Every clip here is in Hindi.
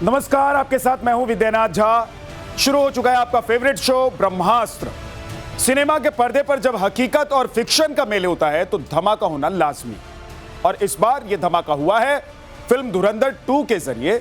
नमस्कार, आपके साथ मैं हूं विद्यानाथ झा। शुरू हो चुका है आपका फेवरेट शो ब्रह्मास्त्र। सिनेमा के पर्दे पर जब हकीकत और फिक्शन का मेल होता है तो धमाका होना लाजमी, और इस बार यह धमाका हुआ है फिल्म धुरंधर 2 के जरिए,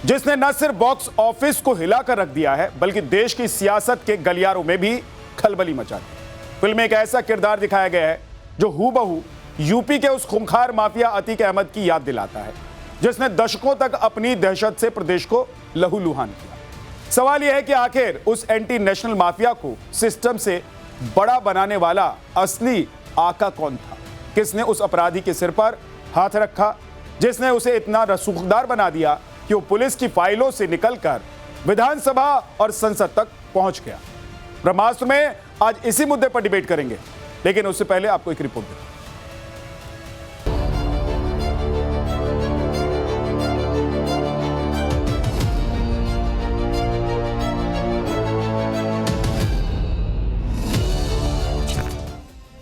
जिसने न सिर्फ बॉक्स ऑफिस को हिलाकर रख दिया है बल्कि देश की सियासत के गलियारों में भी खलबली मचा दी। फिल्म में एक ऐसा किरदार दिखाया गया है जो हूबहू यूपी के उस खूंखार माफिया अतीक अहमद की याद दिलाता है, जिसने दशकों तक अपनी दहशत से प्रदेश को लहूलुहान किया। सवाल यह है कि आखिर उस एंटी नेशनल माफिया को सिस्टम से बड़ा बनाने वाला असली आका कौन था? किसने उस अपराधी के सिर पर हाथ रखा, जिसने उसे इतना रसूखदार बना दिया कि वो पुलिस की फाइलों से निकलकर विधानसभा और संसद तक पहुंच गया? ब्रह्मास्त्र में आज इसी मुद्दे पर डिबेट करेंगे, लेकिन उससे पहले आपको एक रिपोर्ट दें।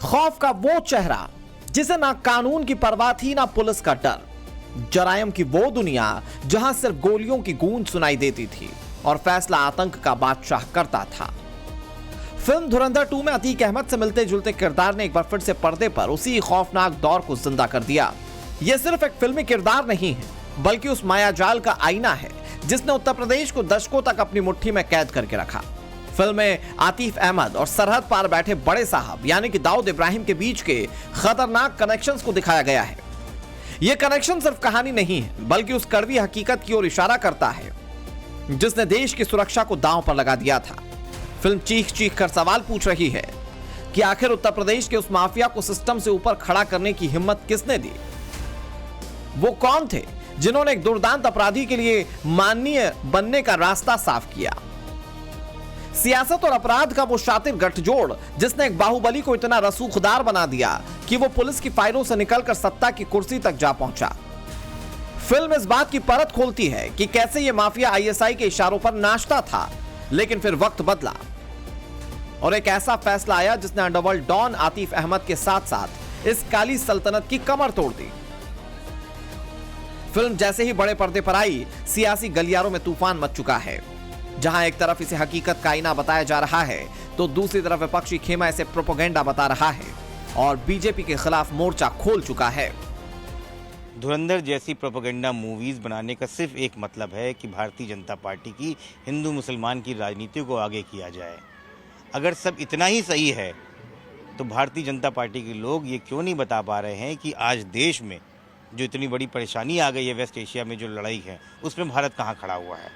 खौफ का वो चेहरा जिसे ना कानून की परवाह थी ना पुलिस का डर, जरायम की वो दुनिया जहां सिर्फ गोलियों की गूंज सुनाई देती थी और फैसला आतंक का बादशाह करता था। फिल्म धुरंधर 2 में अतीक अहमद से मिलते जुलते किरदार ने एक बार फिर से पर्दे पर उसी खौफनाक दौर को जिंदा कर दिया। यह सिर्फ एक फिल्मी किरदार नहीं है बल्कि उस मायाजाल का आईना है जिसने उत्तर प्रदेश को दशकों तक अपनी मुट्ठी में कैद करके रखा। फिल्म में आतिफ अहमद और सरहद पार बैठे बड़े साहब यानी कि दाऊद इब्राहिम के बीच के खतरनाक कनेक्शंस को दिखाया गया है। यह कनेक्शन सिर्फ कहानी नहीं है बल्कि उस कड़वी हकीकत की ओर इशारा करता है जिसने देश की सुरक्षा को दांव पर लगा दिया था। फिल्म चीख चीख कर सवाल पूछ रही है कि आखिर उत्तर प्रदेश के उस माफिया को सिस्टम से ऊपर खड़ा करने की हिम्मत किसने दी? वो कौन थे जिन्होंने एक दुर्दांत अपराधी के लिए माननीय बनने का रास्ता साफ किया? सियासत और अपराध का वो शातिर गठजोड़ जिसने एक बाहुबली को इतना रसूखदार बना दिया कि वो पुलिस की फाइलों से निकलकर सत्ता की कुर्सी तक जा पहुंचा। फिल्म इस बात की परत खोलती है कि कैसे ये माफिया आईएसआई के इशारों पर नाचता था, लेकिन फिर वक्त बदला और एक ऐसा फैसला आया जिसने अंडरवर्ल्ड डॉन आतिफ अहमद के साथ साथ इस काली सल्तनत की कमर तोड़ दी। फिल्म जैसे ही बड़े पर्दे पर आई, सियासी गलियारों में तूफान मच चुका है। जहां एक तरफ इसे हकीकत का आईना बताया जा रहा है तो दूसरी तरफ विपक्षी खेमा इसे प्रोपेगेंडा बता रहा है और बीजेपी के खिलाफ मोर्चा खोल चुका है। धुरंधर जैसी प्रोपेगेंडा मूवीज बनाने का सिर्फ एक मतलब है कि भारतीय जनता पार्टी की हिंदू मुसलमान की राजनीति को आगे किया जाए। अगर सब इतना ही सही है तो भारतीय जनता पार्टी के लोग ये क्यों नहीं बता पा रहे हैं कि आज देश में जो इतनी बड़ी परेशानी आ गई है, वेस्ट एशिया में जो लड़ाई है उसमें भारत कहाँ खड़ा हुआ है?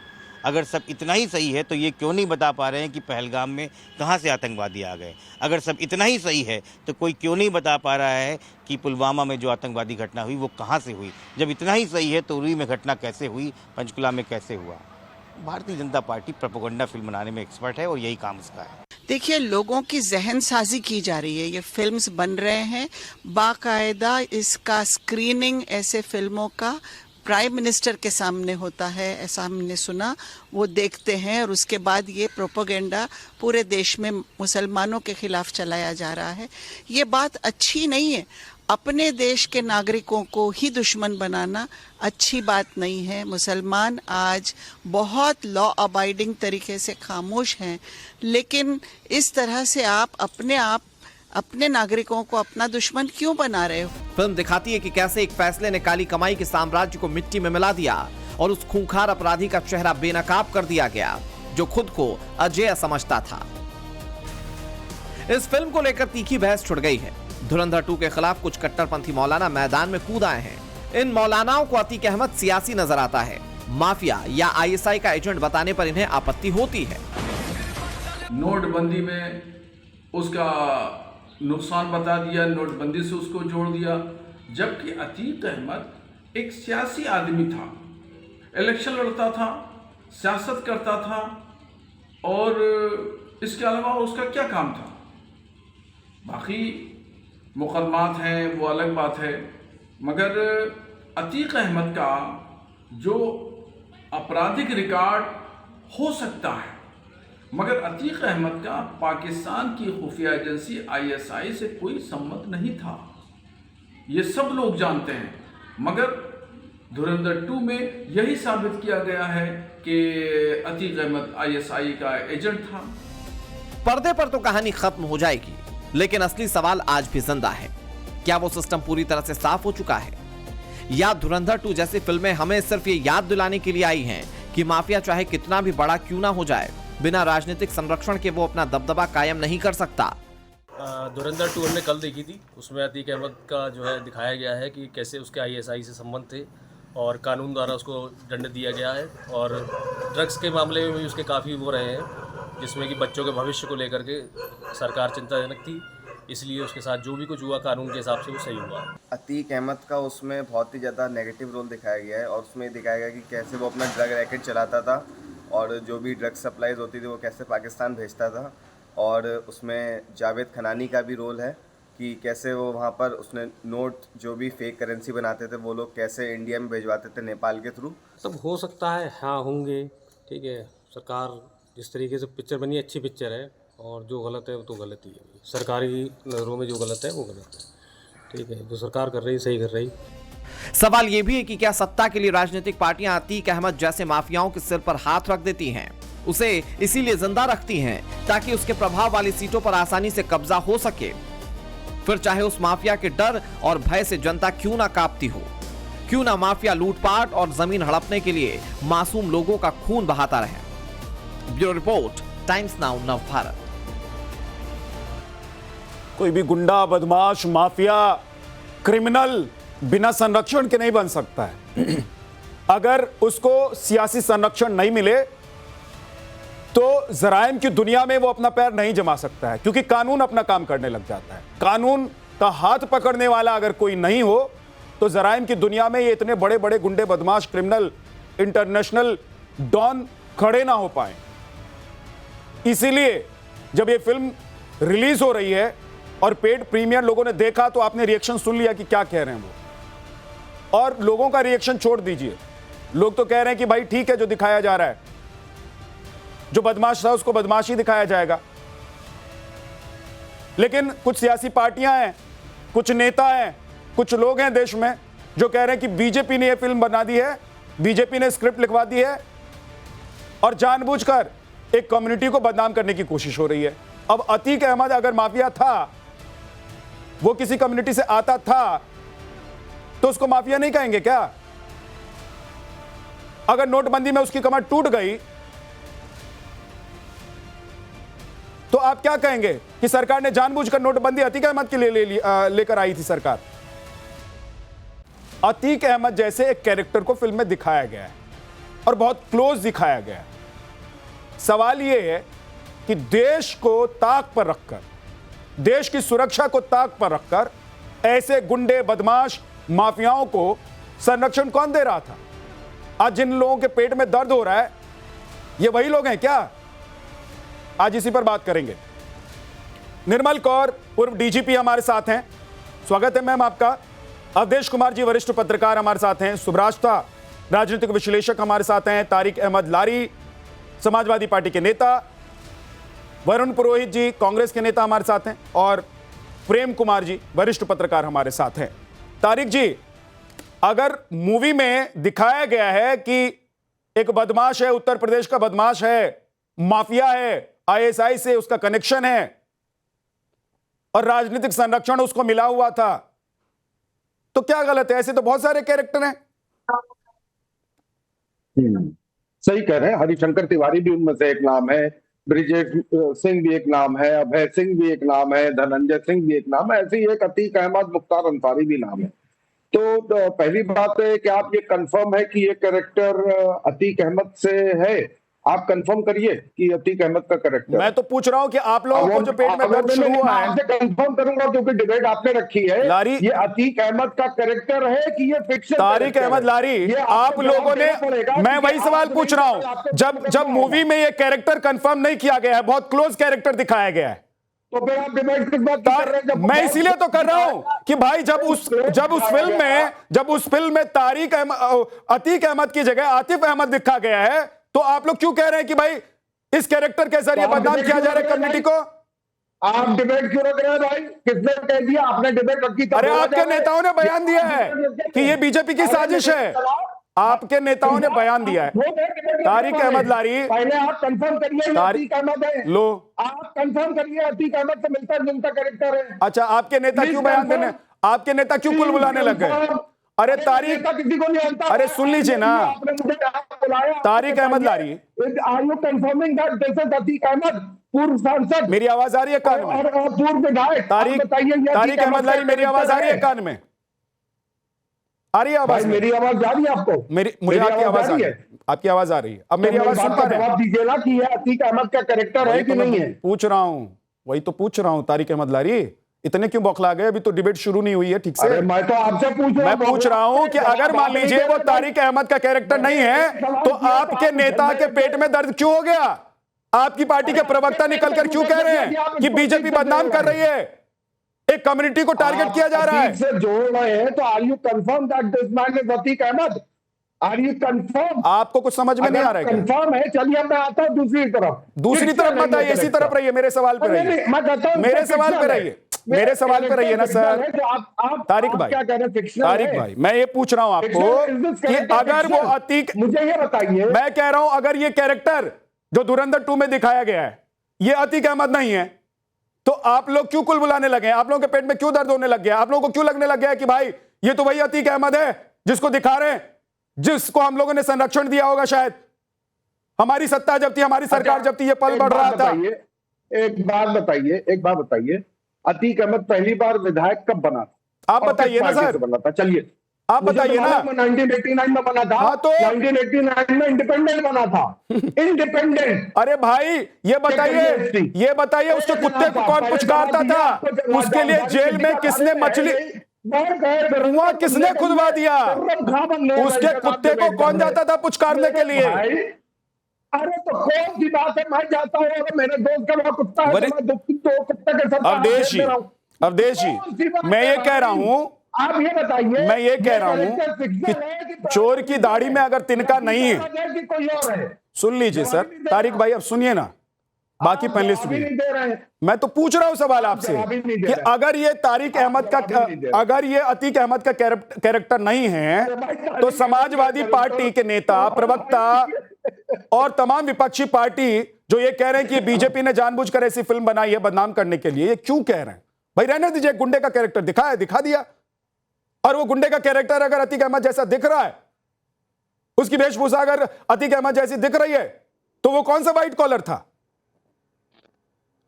अगर सब इतना ही सही है तो ये क्यों नहीं बता पा रहे हैं कि पहलगाम में कहाँ से आतंकवादी आ गए? अगर सब इतना ही सही है तो कोई क्यों नहीं बता पा रहा है कि पुलवामा में जो आतंकवादी घटना हुई वो कहाँ से हुई? जब इतना ही सही है तो उरी में घटना कैसे हुई, पंचकुला में कैसे हुआ? Bharatiya Janata party propaganda film बनाने में एक्सपर्ट है और यही काम उसका है। देखिए, लोगों की जहन साजी की जा रही है। ये फिल्म्स बन रहे हैं, बाकायदा इसका स्क्रीनिंग ऐसे फिल्मों का प्राइम मिनिस्टर के सामने होता है, ऐसा हमने सुना। वो देखते हैं और उसके बाद ये प्रोपेगेंडा पूरे देश में मुसलमानों के खिलाफ चलाया जा रहा है। ये बात अच्छी नहीं है। अपने देश के नागरिकों को ही दुश्मन बनाना अच्छी बात नहीं है। मुसलमान आज बहुत लॉ अबाइडिंग तरीके से खामोश हैं, लेकिन इस तरह से आप अपने नागरिकों को अपना दुश्मन क्यों बना रहे हो? फिल्म दिखाती है कि कैसे एक फैसले ने काली कमाई के साम्राज्य को मिट्टी में मिला दिया और उस खूंखार अपराधी का चेहरा बेनकाब कर दिया गया जो खुद को अजेय समझता था। इस फिल्म को लेकर तीखी बहस छिड़ गई है। धुरंधर 2 के खिलाफ कुछ कट्टरपंथी मौलाना मैदान में कूद आए हैं। इन मौलानाओं को अतीक अहमद सियासी नजर आता है। माफिया या आईएसआई का एजेंट बताने पर इन्हें आपत्ति होती है। नोटबंदी में उसका नुकसान बता दिया, नोटबंदी से उसको जोड़ दिया, जबकि अतीक अहमद एक सियासी आदमी था, इलेक्शन लड़ता था, सियासत करता था और इसके अलावा उसका क्या काम था? बाकी मुकदमात हैं वो अलग बात है, मगर अतीक अहमद का जो आपराधिक रिकॉर्ड हो सकता है, मगर अतीक अहमद का पाकिस्तान की खुफिया एजेंसी आईएसआई से कोई संबंध नहीं था। ये सब लोग जानते हैं, मगर धुरंधर 2 में यही साबित किया गया है कि अतीक अहमद आईएसआई का एजेंट था। पर्दे पर तो कहानी खत्म हो जाएगी, लेकिन असली सवाल आज भी जिंदा है। क्या वो सिस्टम पूरी तरह से साफ हो चुका है, या धुरंधर 2 जैसी फिल्में हमें सिर्फ ये याद दिलाने के लिए आई हैं कि माफिया चाहे कितना भी बड़ा क्यों ना हो जाए, बिना राजनीतिक संरक्षण के वो अपना दबदबा कायम नहीं कर सकता। धुरंधर 2 हमने कल देखी थी। उसमें अतीक अहमद का जो है दिखाया गया है कि कैसे उसके आईएसआई से संबंध थे और कानून द्वारा उसको दंड दिया गया है, और ड्रग्स के मामले में भी उसके काफ़ी वो रहे हैं, जिसमें कि बच्चों के भविष्य को लेकर के सरकार चिंताजनक थी, इसलिए उसके साथ जो भी कुछ हुआ कानून के हिसाब से वो सही हुआ। अतीक अहमद का उसमें बहुत ही ज़्यादा नेगेटिव रोल दिखाया गया है, और उसमें दिखाया गया कि कैसे वो अपना ड्रग रैकेट चलाता था और जो भी ड्रग सप्लाईज होती थी वो कैसे पाकिस्तान भेजता था। और उसमें जावेद खनानी का भी रोल है कि कैसे वो वहाँ पर उसने नोट जो भी फेक करेंसी बनाते थे वो लोग कैसे इंडिया में भेजवाते थे नेपाल के थ्रू। सब हो सकता है, हाँ होंगे, ठीक है। सरकार जिस तरीके से पिक्चर बनी अच्छी पिक्चर है, और जो गलत है वो तो गलत ही है। सरकारी नज़रों में जो गलत है वो गलत है, ठीक है। जो सरकार कर रही सही कर रही। सवाल यह भी है कि क्या सत्ता के लिए राजनीतिक पार्टियां अतीक अहमद जैसे माफियाओं के सिर पर हाथ रख देती हैं, उसे इसीलिए जिंदा रखती हैं ताकि उसके प्रभाव वाली सीटों पर आसानी से कब्जा हो सके। फिर चाहे उस माफिया के डर और भय से जनता क्यों ना कांपती हो, क्यों ना माफिया लूटपाट और जमीन हड़पने के लिए मासूम लोगों का खून बहाता रहे। Bureau report, times now Navbharat. कोई भी गुंडा, बदमाश, माफिया, क्रिमिनल बिना संरक्षण के नहीं बन सकता है। अगर उसको सियासी संरक्षण नहीं मिले तो जराइम की दुनिया में वो अपना पैर नहीं जमा सकता है, क्योंकि कानून अपना काम करने लग जाता है। कानून का हाथ पकड़ने वाला अगर कोई नहीं हो तो जराइम की दुनिया में ये इतने बड़े बड़े गुंडे, बदमाश, क्रिमिनल, इंटरनेशनल डॉन खड़े ना हो पाए। इसीलिए जब ये फिल्म रिलीज हो रही है और पेड प्रीमियर लोगों ने देखा तो आपने रिएक्शन सुन लिया कि क्या कह रहे हैं वो। और लोगों का रिएक्शन छोड़ दीजिए, लोग तो कह रहे हैं कि भाई ठीक है, जो दिखाया जा रहा है, जो बदमाश था उसको बदमाशी दिखाया जाएगा। लेकिन कुछ सियासी पार्टियां हैं, कुछ नेता हैं, कुछ लोग हैं देश में जो कह रहे हैं कि बीजेपी ने यह फिल्म बना दी है, बीजेपी ने स्क्रिप्ट लिखवा दी है और जानबूझकर एक कम्युनिटी को बदनाम करने की कोशिश हो रही है। अब अतीक अहमद अगर माफिया था, वो किसी कम्युनिटी से आता था, तो उसको माफिया नहीं कहेंगे क्या? अगर नोटबंदी में उसकी कमर टूट गई तो आप क्या कहेंगे कि सरकार ने जानबूझकर नोटबंदी अतीक अहमद के लिए लेकर आई थी सरकार? अतीक अहमद जैसे एक कैरेक्टर को फिल्म में दिखाया गया है और बहुत क्लोज दिखाया गया है। सवाल यह है कि देश को ताक पर रखकर, देश की सुरक्षा को ताक पर रखकर ऐसे गुंडे, बदमाश, माफियाओं को संरक्षण कौन दे रहा था? आज जिन लोगों के पेट में दर्द हो रहा है, ये वही लोग हैं क्या? आज इसी पर बात करेंगे। निर्मल कौर पूर्व डीजीपी हमारे साथ हैं, स्वागत है मैम आपका। अवधेश कुमार जी वरिष्ठ पत्रकार हमारे साथ हैं। सुब्राश्ता राजनीतिक विश्लेषक हमारे साथ हैं। तारिक अहमद लारी समाजवादी पार्टी के नेता, वरुण पुरोहित जी कांग्रेस के नेता हमारे साथ हैं, और प्रेम कुमार जी वरिष्ठ पत्रकार हमारे साथ हैं। तारिक जी, अगर मूवी में दिखाया गया है कि एक बदमाश है, उत्तर प्रदेश का बदमाश है, माफिया है, आईएसआई से उसका कनेक्शन है और राजनीतिक संरक्षण उसको मिला हुआ था, तो क्या गलत है? ऐसे तो बहुत सारे कैरेक्टर हैं। सही कह रहे हैं। हरिशंकर तिवारी भी उनमें से एक नाम है, ब्रिजेश सिंह भी एक नाम है, अभय सिंह भी एक नाम है, धनंजय सिंह भी एक नाम है, ऐसे ही एक अतीक अहमद, मुख्तार अंसारी भी नाम है। तो पहली बात है कि आप ये कंफर्म है कि ये कैरेक्टर अतीक अहमद से है? आप कंफर्म करिए कि अतीक अहमद का कैरेक्टर। मैं तो पूछ रहा हूं कि आप लोगों को जो पेट में दर्द शुरू हुआ है, कंफर्म करूंगा क्योंकि डिबेट आपने रखी है। लारी, ये अतीक अहमद का कैरेक्टर है कि ये फिक्शन? तारिक अहमद लारी, आप लोगों ने, मैं वही सवाल पूछ रहा हूं, जब मूवी में ये कैरेक्टर कंफर्म नहीं किया गया है, बहुत क्लोज कैरेक्टर दिखाया गया है, तो फिर आप डिबेट किस बात कर रहे हैं? मैं इसीलिए तो कर रहा हूं कि भाई जब उस फिल्म में अतीक अहमद की जगह आतिफ अहमद दिखा गया है, तो आप लोग क्यों कह रहे हैं कि भाई इस कैरेक्टर के जरिए बदनाम किया जा रहा है कम्युनिटी को? आप डिबेट क्यों रख रहे हैं भाई? किसने कह दिया? आपने डिबेट रखी तो अरे बोला आपके जाए। नेताओं ने बयान दिया है कि ये बीजेपी की साजिश है। आपके नेताओं ने बयान दिया है। तारिक अहमद लारी, पहले आप कंफर्म करिए ये अतीक अहमद है। लो, आप कंफर्म करिए अतीक अहमद से मिलता जुलता कैरेक्टर है। अच्छा आपके नेता क्यों बयान देने, आपके नेता क्यों कुल बुलाने लग गए? अरे तारिक, किसी को नहीं जानता। अरे सुन लीजिए ना, आपने मुझे यहाँ बुलाया। Tariq Ahmed Lari, are you confirming that this is Atiq Ahmed, पूर्व सांसद? मेरी आवाज आ रही है कान में? और पूर्व विधायक। तारिक अहमद लारी, मेरी आवाज आ रही है कान में? आ रही है आवाज? मेरी आवाज जा रही है आपको? मुझे आपकी आवाज आ रही है। आपकी आवाज आ रही है। अब मेरी आवाज सुन पा रहे हैं? जवाब दीजिए ना कि ये अतीक अहमद का कैरेक्टर है कि नहीं है। पूछ रहा हूं, वही तो पूछ रहा हूं। तारिक अहमद लारी, इतने क्यों बौखला गए? अभी तो डिबेट शुरू नहीं हुई है ठीक से। मैं तो आपसे पूछ रहा हूं। मैं पूछ रहा हूं कि अगर मान लीजिए वो तारिक अहमद का कैरेक्टर नहीं है तो आपके नेता के पेट में दर्द क्यों हो गया? आपकी पार्टी के प्रवक्ता निकलकर क्यों कह रहे हैं कि बीजेपी बदनाम कर रही है, एक कम्युनिटी को टारगेट किया जा रहा है? से जोड़ रहे हैं तो are you confirm that this man is Atiq Ahmed? Are you confirm? आपको कुछ समझ में नहीं आ रहा है? कंफर्म है, चलिए मैं आता हूं दूसरी तरफ। दूसरी तरफ बताइए, इसी तरफ रहिए, मेरे सवाल पे रहिए, मैं कहता हूं मेरे सवाल पे रहिए, मेरे सवाल पे रहिए ना सर। तारिक भाई, क्या कह रहे हैं? तारिक भाई, मैं ये पूछ रहा हूं आपको कि अगर वो अतीक, मुझे ये बताइए, मैं कह रहा हूं अगर ये कैरेक्टर जो धुरंधर 2 में दिखाया गया है ये अतीक अहमद नहीं है तो आप लोग क्यों कुल बुलाने लगे? आप लोगों के पेट में क्यों दर्द होने लग गया? आप लोगों को क्यों लगने लग गया कि भाई ये तो वही अतीक अहमद है जिसको दिखा रहे हैं, जिसको हम लोगों ने संरक्षण दिया होगा शायद, हमारी सत्ता जब थी, हमारी सरकार जब थी, ये पल बढ़ रहा था। एक बात बताइए, अतीक अहमद पहली बार विधायक कब बना था? आप बताइए ना सर, बना था? चलिए आप बताइए ना। 1989 में बना था। हाँ तो 1989 में इंडिपेंडेंट बना था। इंडिपेंडेंट। अरे भाई ये बताइए उसके कुत्ते को कौन पुचकारता था? उसके लिए जेल में किसने मछली कुआं किसने खुदवा दिया? उसके कुत्ते को कौन जाता था पुचकारने के लिए? अरे तो कौन सी बात है, मैं जाता हूँ, अगर मेरे दोस्त का वहां कुत्ता है तो मैं दो कुत्ते के साथ अवधेश जी, मैं ये कह रहा हूं, आप ये बताइए, मैं ये कह रहा हूं कि चोर की दाढ़ी में अगर तिनका नहीं है, कोई और है। सुन लीजिए सर, तारिक भाई अब सुनिए ना, बाकी पहले सुनिए। मैं तो पूछ रहा हूं सवाल आपसे कि अगर ये तारिक अहमद का, अगर ये अतीक अहमद का कैरेक्टर नहीं है तो समाजवादी पार्टी के नेता, प्रवक्ता और तमाम विपक्षी पार्टी जो ये कह रहे हैं कि बीजेपी ने जानबूझकर ऐसी फिल्म बनाई है बदनाम करने के लिए, ये क्यों कह रहे हैं? भाई रहने दीजिए, गुंडे का कैरेक्टर दिखा दिया, और वो गुंडे का कैरेक्टर अगर अतीक अहमद जैसा दिख रहा है, उसकी वेशभूषा अगर अतीक अहमद जैसी दिख रही है, तो वो कौन सा व्हाइट कॉलर था?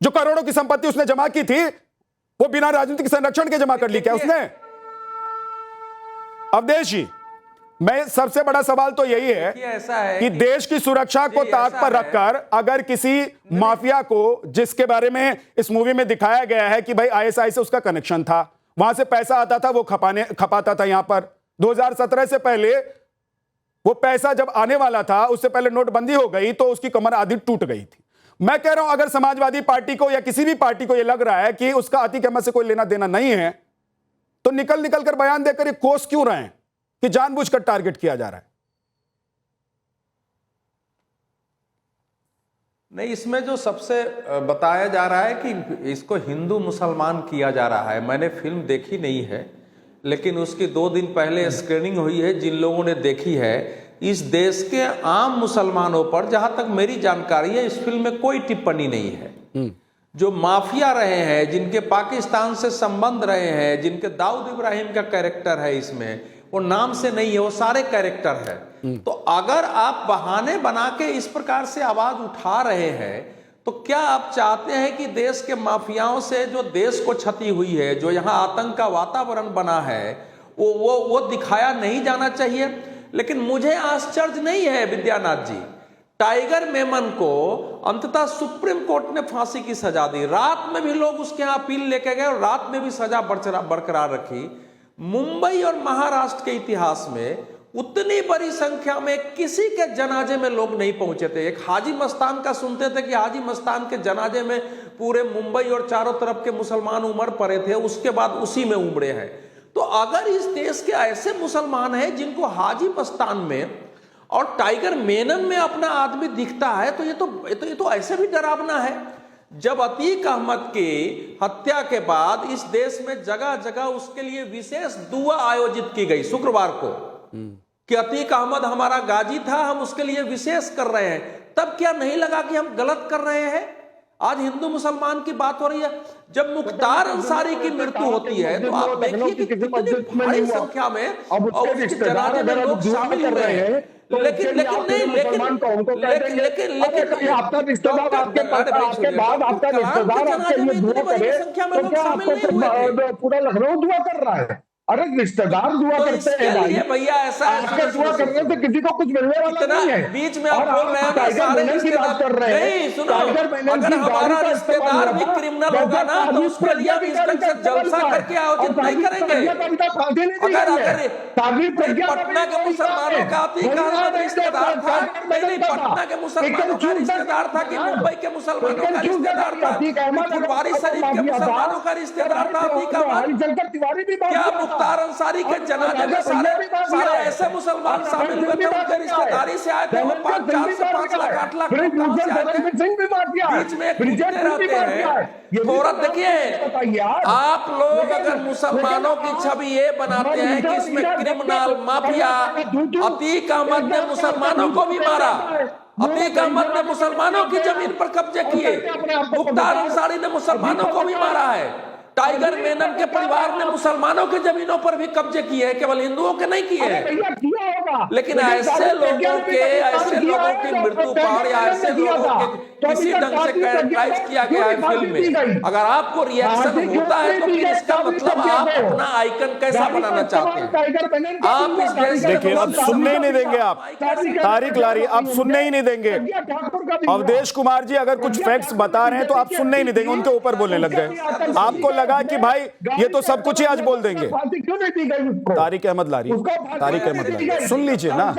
जो करोड़ों की संपत्ति उसने जमा की थी वो बिना राजनीतिक संरक्षण के जमा कर ली क्या उसने? अवधेश जी, मैं सबसे बड़ा सवाल तो यही है कि देश की सुरक्षा को ताक पर रखकर अगर किसी माफिया को, जिसके बारे में इस मूवी में दिखाया गया है कि भाई आईएसआई से उसका कनेक्शन था, वहां से पैसा आता था, वो खपाता था यहां पर, 2017 से पहले वो पैसा जब आने वाला था, उससे पहले नोटबंदी हो गई तो उसकी कमर आधी टूट गई थी। मैं कह रहा हूं अगर समाजवादी पार्टी को या किसी भी पार्टी को यह लग रहा है कि उसका अतीक अहमद से कोई लेना देना नहीं है, तो निकल कर बयान देकर ये कोस क्यों रहे हैं कि जानबूझकर टारगेट किया जा रहा है? नहीं, इसमें जो सबसे बताया जा रहा है कि इसको हिंदू मुसलमान किया जा रहा है। मैंने फिल्म देखी नहीं है, लेकिन उसकी 2 दिन पहले स्क्रीनिंग हुई है। जिन लोगों ने देखी है, इस देश के आम मुसलमानों पर, जहां तक मेरी जानकारी है, इस फिल्म में कोई टिप्पणी नहीं है। जो माफिया रहे हैं, जिनके पाकिस्तान से संबंध रहे हैं, जिनके दाऊद इब्राहिम का कैरेक्टर है इसमें, वो नाम से नहीं है, वो सारे कैरेक्टर है। तो अगर आप बहाने बना के इस प्रकार से आवाज उठा रहे हैं, तो क्या आप चाहते हैं कि देश के माफियाओं से जो देश को क्षति हुई है, जो यहाँ आतंक का वातावरण बना है, वो दिखाया नहीं जाना चाहिए? लेकिन मुझे आश्चर्य नहीं है विद्यानाथ जी, टाइगर मेमन को अंततः सुप्रीम कोर्ट ने फांसी की सजा दी। रात में भी लोग उसके यहाँ अपील लेके गए और रात में भी सजा बरकरार रखी। मुंबई और महाराष्ट्र के इतिहास में उतनी बड़ी संख्या में किसी के जनाजे में लोग नहीं पहुंचे थे। एक हाजी मस्तान का सुनते थे कि हाजी मस्तान के जनाजे में पूरे मुंबई और चारों तरफ के मुसलमान उमड़ पड़े थे, उसके बाद उसी में उमड़े हैं। तो अगर इस देश के ऐसे मुसलमान हैं जिनको हाजी मस्तान में और टाइगर मेनन में अपना आदमी दिखता है, तो ये तो ऐसे भी डरावना है। जब अतीक अहमद की हत्या के बाद इस देश में जगह जगह उसके लिए विशेष दुआ आयोजित की गई शुक्रवार को कि अतीक अहमद हमारा गाजी था, हम उसके लिए विशेष कर रहे हैं, तब क्या नहीं लगा कि हम गलत कर रहे हैं? आज हिंदू मुसलमान की बात हो रही है। जब मुख्तार अंसारी की मृत्यु होती है तो आप देखिए कि कितनी बड़ी संख्या में और उसके जनाजे में लोग शामिल हुए हैं, लेकिन आपका रिश्तेदार आपके बाद आपका रिश्तेदार आपके लिए दुआ करे तो क्या आपको पूरा लखनऊ दुआ कर रहा है? अरे रिश्तेदार दुआ करते हैं भाई, भैया ऐसा आपका दुआ करने से किसी को कुछ मिलने वाला नहीं है। बीच में आप बोल रहे हैं टाइगर मैनन की बात कर रहे हैं, सुनो, अगर हमारा रिश्तेदार भी क्रिमिनल होगा ना तो उसके लिए भी जलसा करके आयोजित नहीं करेंगे। अगर पटना के मुसलमानों का अतीक अहमद रिश्तेदार था, नहीं पटना के मुसलमानों का रिश्तेदार था कि मुंबई के मुसलमानों का रिश्तेदार था कि फुलवारी शरीफ के मुसलमानों का रिश्तेदार था अतीक अहमद? क्या मुख्तार अंसारी के जनाजे में सारे ऐसे मुसलमान शामिल हुए थे, उनके रिश्तेदारी से आए थे, वो 5 लाख 8 लाख बीच में कूदते रहते हैं। थोड़ा देखिए, आप लोग अगर मुसलमानों की छवि ये बनाते हैं कि इसमें क्रिमिनल माफिया, अतीक अहमद ने मुसलमानों को भी मारा, अतीक अहमद ने मुसलमानों की जमीन पर कब्जे किए, मुख्तार अंसारी ने मुसलमानों को भी मारा है, टाइगर मेनन के परिवार ने मुसलमानों की जमीनों पर भी कब्जे किए हैं, केवल हिंदुओं के नहीं किए हैं। लेकिन ऐसे लोगों की मृत्यु पर या ऐसे लोगों के किसी ढंग से कैरेक्टराइज किया गया है फिल्म में, अगर आपको रिएक्शन होता है तो फिर इसका मतलब आप अपना आइकन कैसा बनाना चाहते हैं? आप इस देश देखिए, अब सुनने ही नहीं देंगे आप तारिक लारी, आप सुनने ही नहीं देंगे। अवधेश कुमार जी अगर कुछ फैक्ट्स बता रहे हैं तो आप सुनने ही नहीं देंगे, उनके ऊपर बोलने लग गए। आपको लगा कि भाई ये तो सब कुछ ही आज बोल देंगे। तारिक अहमद लारी, तारिक अहमद लारी, सुन लीजिए ना,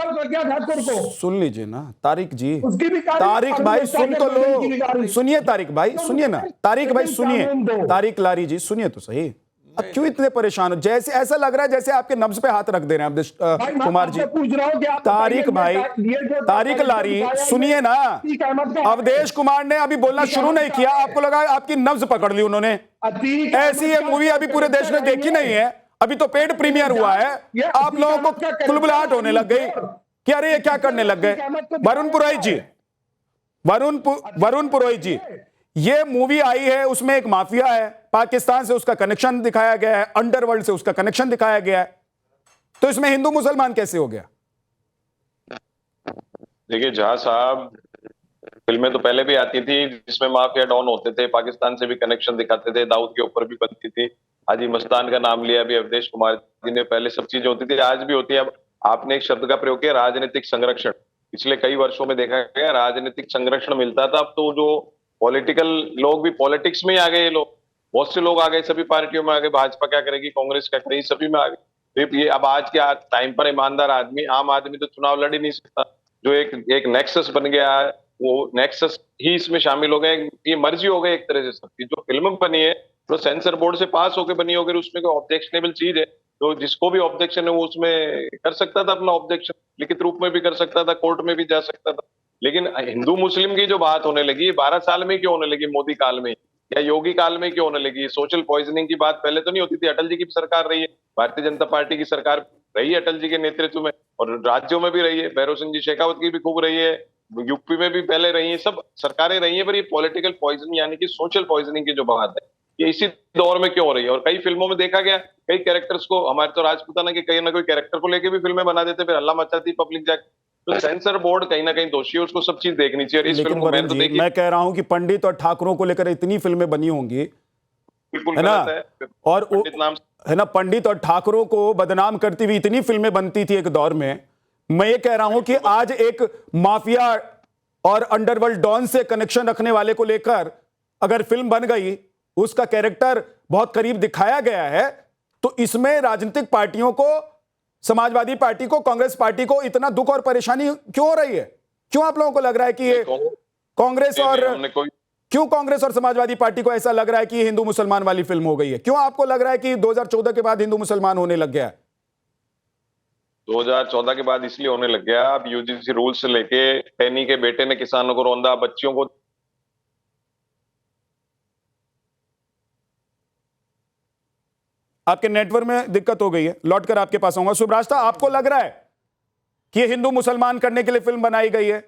सुन लीजिए ना तारिक जी, तारिक भाई सुन तो लो, सुनिए तारिक भाई, सुनिए ना तारिक भाई, सुनिए तारिक लारी जी, सुनिए तो सही। अब क्यों इतने परेशान हो? जैसे ऐसा लग रहा है जैसे आपके नब्ज पे हाथ रख दे रहे हैं अवधेश कुमार जी। तारिक भाई, तारिक लारी सुनिए ना, अवधेश कुमार ने अभी बोलना शुरू नहीं किया, आपको लगा आपकी नब्ज पकड़ ली उन्होंने। ऐसी ये मूवी अभी पूरे देश ने देखी नहीं है, अभी तो पेड प्रीमियर हुआ है, आप लोगों को कुलबुलाहट होने लग गई कि अरे ये क्या करने लग गए। वरुण पुरोहित जी, वरुण पुरोहित जी, ये मूवी आई है, उसमें एक माफिया है, पाकिस्तान से उसका कनेक्शन दिखाया गया है, अंडरवर्ल्ड से उसका कनेक्शन दिखाया गया है, तो इसमें हिंदू मुसलमान कैसे हो गया? देखिए जहां साहब, फिल्में तो पहले भी आती थी जिसमें माफिया डॉन होते थे, पाकिस्तान से भी कनेक्शन दिखाते थे, दाऊद के ऊपर भी बनती थी, हाजी मस्तान का नाम लिया भी अवधेश कुमार जी ने, पहले सब चीजें होती थी, आज भी होती है। अब आपने एक शब्द का प्रयोग किया, राजनीतिक संरक्षण। पिछले कई वर्षों में देखा गया राजनीतिक संरक्षण मिलता था, अब तो जो पॉलिटिकल लोग भी पॉलिटिक्स में ही आ गए, ये लोग बहुत से लोग आ गए, सभी पार्टियों में आ गए, भाजपा क्या करेगी, कांग्रेस क्या करेगी, सभी में आ गए। ये अब आज के टाइम पर ईमानदार आदमी, आम आदमी तो चुनाव लड़ ही नहीं सकता। जो एक नेक्सस बन गया है, वो नेक्सस ही इसमें शामिल हो गए, ये मर्जी हो गई एक तरह से सबकी। जो फिल्म बनी है तो सेंसर बोर्ड से पास होकर बनी होगी, उसमें कोई ऑब्जेक्शनेबल चीज है तो जिसको भी ऑब्जेक्शन है वो उसमें कर सकता था अपना ऑब्जेक्शन, लिखित रूप में भी कर सकता था, कोर्ट में भी जा सकता था। लेकिन हिंदू मुस्लिम की जो बात होने लगी 12 साल में क्यों होने लगी, मोदी काल में या योगी काल में क्यों होने लगी? सोशल पॉइजनिंग की बात पहले तो नहीं होती थी, अटल जी की भी सरकार रही है, भारतीय जनता पार्टी की सरकार रही है अटल जी के नेतृत्व में, और राज्यों में भी रही है, भैरव सिंह जी शेखावत की भी खूब रही है, यूपी में भी पहले रही है, सब सरकारें रही है। पर ये पॉलिटिकल पॉइजनिंग यानी कि सोशल पॉइजनिंग की जो बात है ये इसी दौर में क्यों हो रही है? और कई फिल्मों में देखा गया, कई कैरेक्टर्स को, हमारे तो राजपूताना के कहीं ना कोई कैरेक्टर को लेके भी फिल्में बना देते, फिर हल्ला मचाती पब्लिक जाके। तो सेंसर बोर्ड कहीं ना कहीं दोषी है, उसको सब चीज देखनी चाहिए। इस फिल्म को मैंने तो देखी, मैं कह रहा हूं कि पंडित और ठाकुरों को लेकर इतनी फिल्में बनी होंगी, है ना, और है ना, पंडित और ठाकुरों को बदनाम करती हुई इतनी फिल्में बनती थी एक दौर में। मैं ये कह रहा हूं कि आज एक माफिया और अंडरवर्ल्ड डॉन से कनेक्शन रखने वाले को लेकर अगर फिल्म बन गई, उसका कैरेक्टर बहुत करीब दिखाया गया है, तो इसमें राजनीतिक पार्टियों को, समाजवादी पार्टी को, कांग्रेस पार्टी को इतना दुख और परेशानी क्यों हो रही है? क्यों आप लोगों को लग रहा है कि ये कांग्रेस और क्यों कांग्रेस और समाजवादी पार्टी को ऐसा लग रहा है कि हिंदू मुसलमान वाली फिल्म हो गई है? क्यों आपको लग रहा है कि 2014 के बाद हिंदू मुसलमान होने लग गया है? 2014 के बाद इसलिए होने लग गया, अब यूजीसी रूल से लेके टैनी के बेटे ने किसानों को रौंदा, बच्चियों को आपके नेटवर्क में दिक्कत हो गई है, लौटकर आपके पास आऊंगा। सुब्रास्ता, आपको लग रहा है कि ये हिंदू मुसलमान करने के लिए फिल्म बनाई गई है?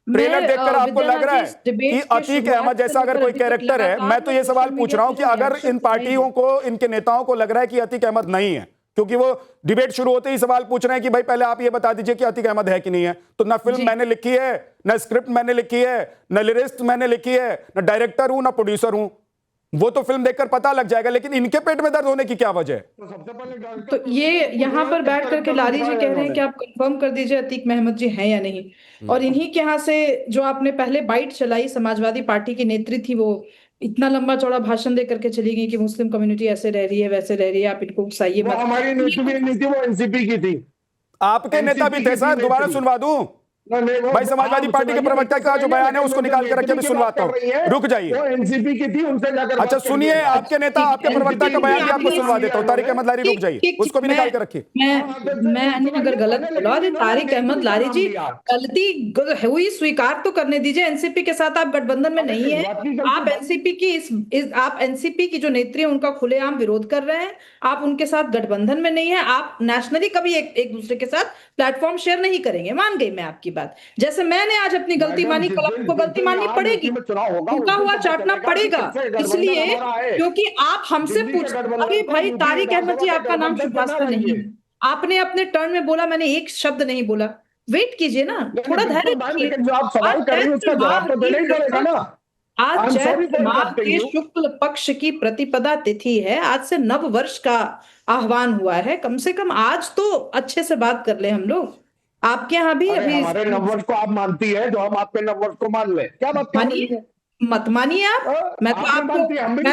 ट्रेलर देखकर आपको लग रहा है कि अतीक अहमद जैसा अगर कोई कैरेक्टर है? मैं तो ये सवाल पूछ रहा हूं कि अगर इन पार्टियों को, इनके नेताओं को लग रहा है कि अतीक अहमद नहीं है, क्योंकि वो डिबेट शुरू होते ही सवाल पूछ रहे हैं कि भाई पहले आप ये बता दीजिए कि अतीक अहमद है कि नहीं है, तो ना फिल्म मैंने लिखी है, ना स्क्रिप्ट मैंने लिखी है, ना लिरिस्ट मैंने लिखी है, ना डायरेक्टर हूं, ना प्रोड्यूसर हूं, वो तो फिल्म देखकर पता लग जाएगा, लेकिन इनके पेट में दर्द होने की क्या वजह है? तो ये यहाँ पर बैठ करके लारी जी कह रहे हैं कि आप कंफर्म कर दीजिए अतीक महमद जी हैं या नहीं, और इन्हीं के यहाँ से जो आपने पहले बाइट चलाई, समाजवादी पार्टी की नेत्री थी, वो इतना लंबा चौड़ा भाषण दे करके चली गई कि मुस्लिम कम्युनिटी ऐसे रह रही है, वैसे रह रही है, आप इनको उकसाइए मत। हमारी नीति वो एनसीपी की थी। आपके नेता भी थे सर, दोबारा सुनवा दूं? भाई समाजवादी पार्टी के प्रवक्ता का जो बयान है उसको निकाल कर रखिए, मैं सुनवाता हूं, रुक जाइए। वो एनसीपी की थी, उनसे जाकर अच्छा सुनिए, आपके नेता, आपके प्रवक्ता का बयान भी आपको सुनवा देता हूं। तारिक अहमद लारी, रुक जाइए, उसको भी निकाल कर रखिए। मैंने अगर गलत बोला, तारिक अहमद लारी जी गलती हुई स्वीकार तो करने दीजिए। एनसीपी के साथ आप गठबंधन में नहीं है, आप एनसीपी की आप एनसीपी की जो नेत्री है उनका खुलेआम विरोध कर रहे हैं, आप उनके साथ गठबंधन में नहीं है, आप नेशनली कभी एक दूसरे के साथ प्लेटफॉर्म शेयर नहीं करेंगे। मान गई मैं आपकी बात। जैसे मैंने आज अपनी गलती मानी, कल आपको गलती माननी पड़ेगी, टूटा हुआ चाटना पड़ेगा, इसलिए क्योंकि आप हमसे पूछ, अभी भाई तारिक अहमद जी आपका नाम सुब्रास्ता नहीं है, आपने अपने टर्न में बोला, मैंने एक शब्द नहीं बोला, वेट कीजिए ना, थोड़ा धैर्य रखिए। आज चैत्र माह के शुक्ल पक्ष की प्रतिपदा तिथि है, आज से नव वर्ष का आह्वान हुआ है, कम से कम आज तो अच्छे से बात कर ले हम लोग। आपके यहाँ भी अभी हमारे नववर्ष को आप मानती है, जो हम आपके नववर्ष को मान ले, क्या बात मानिए मत मानिए आप। मैं